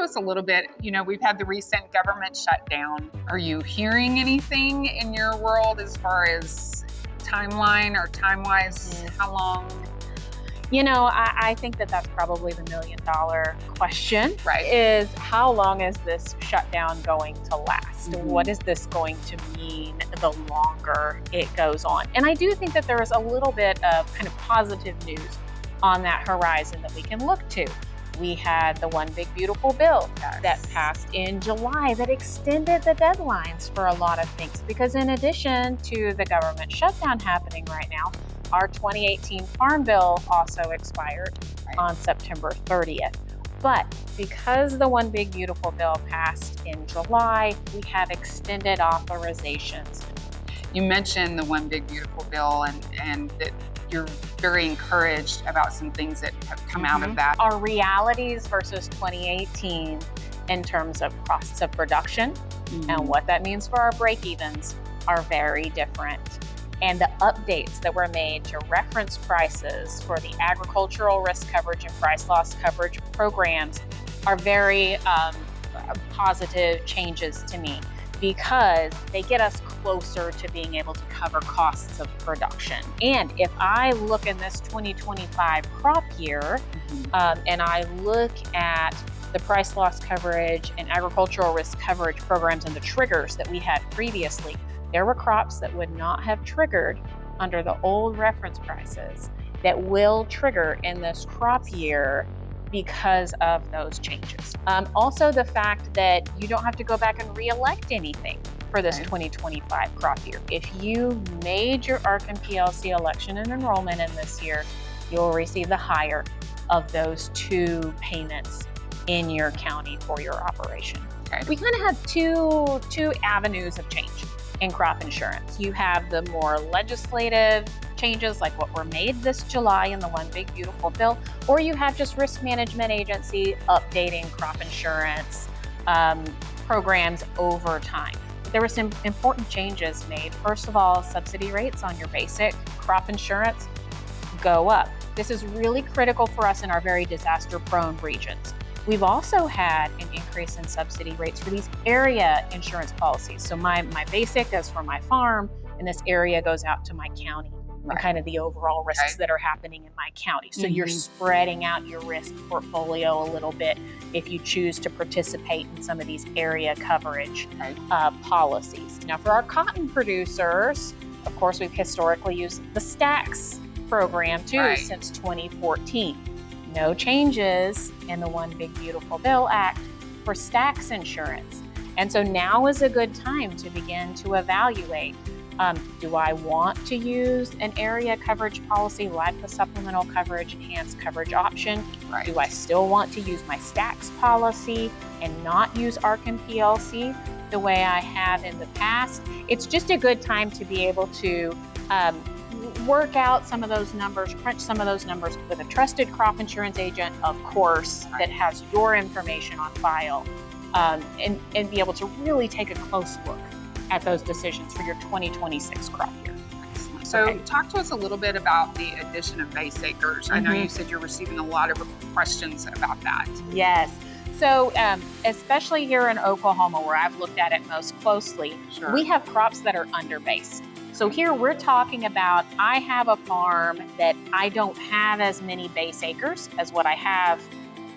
us a little bit, we've had the recent government shutdown. Are you hearing anything in your world as far as timeline or time-wise, how long? I think that's probably the $1 million question, Right. is how long is this shutdown going to last? Mm-hmm. What is this going to mean the longer it goes on? And I do think that there is a little bit of kind of positive news on that horizon that we can look to. We had the One Big Beautiful Bill that passed in July that extended the deadlines for a lot of things, because in addition to the government shutdown happening right now, our 2018 Farm Bill also expired on September 30th. But because the One Big Beautiful Bill passed in July, we have extended authorizations. You mentioned the One Big Beautiful Bill and that you're very encouraged about some things that have come out of that. Our realities versus 2018 in terms of costs of production and what that means for our break-evens are very different. And the updates that were made to reference prices for the agricultural risk coverage and price loss coverage programs are very positive changes to me, because they get us closer to being able to cover costs of production. And if I look in this 2025 crop year, and I look at the price loss coverage and agricultural risk coverage programs and the triggers that we had previously, there were crops that would not have triggered under the old reference prices that will trigger in this crop year because of those changes. Also, the fact that you don't have to go back and re-elect anything for this 2025 crop year. If you made your Arkin PLC election and enrollment in this year, you'll receive the higher of those two payments in your county for your operation. We kind of have two avenues of change in crop insurance. You have the more legislative changes like what were made this July in the One Big Beautiful Bill, or you have just risk management agency updating crop insurance programs over time. There were some important changes made. First of all, subsidy rates on your basic crop insurance go up. This is really critical for us in our very disaster-prone regions. We've also had an increase in subsidy rates for these area insurance policies. So my basic is for my farm, and this area goes out to my county and kind of the overall risks that are happening in my county. So you're spreading out your risk portfolio a little bit if you choose to participate in some of these area coverage policies. Now, for our cotton producers, of course, we've historically used the STAX program too since 2014. No changes in the One Big Beautiful Bill Act for STAX insurance. And so now is a good time to begin to evaluate, do I want to use an area coverage policy like the supplemental coverage, enhanced coverage option? Do I still want to use my STAX policy and not use Arkin PLC the way I have in the past? It's just a good time to be able to work out some of those numbers, crunch some of those numbers with a trusted crop insurance agent, of course, that has your information on file, and be able to really take a close look at those decisions for your 2026 crop year. So talk to us a little bit about the addition of base acres. I know you said you're receiving a lot of questions about that. Yes. So especially here in Oklahoma, where I've looked at it most closely, we have crops that are under-based. So here we're talking about, I have a farm that I don't have as many base acres as what I have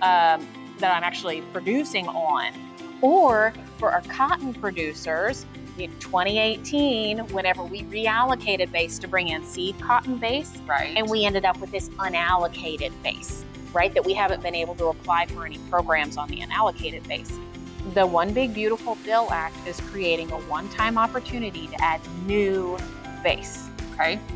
that I'm actually producing on. Or for our cotton producers, in 2018, whenever we reallocated base to bring in seed cotton base, and we ended up with this unallocated base, that we haven't been able to apply for any programs on the unallocated base. The One Big Beautiful Bill Act is creating a one-time opportunity to add new base.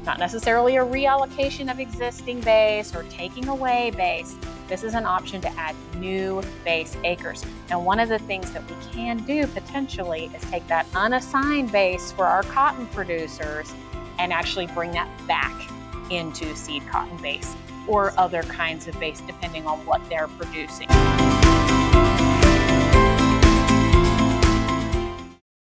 Not necessarily a reallocation of existing base or taking away base. This is an option to add new base acres. And one of the things that we can do potentially is take that unassigned base for our cotton producers and actually bring that back into seed cotton base or other kinds of base depending on what they're producing.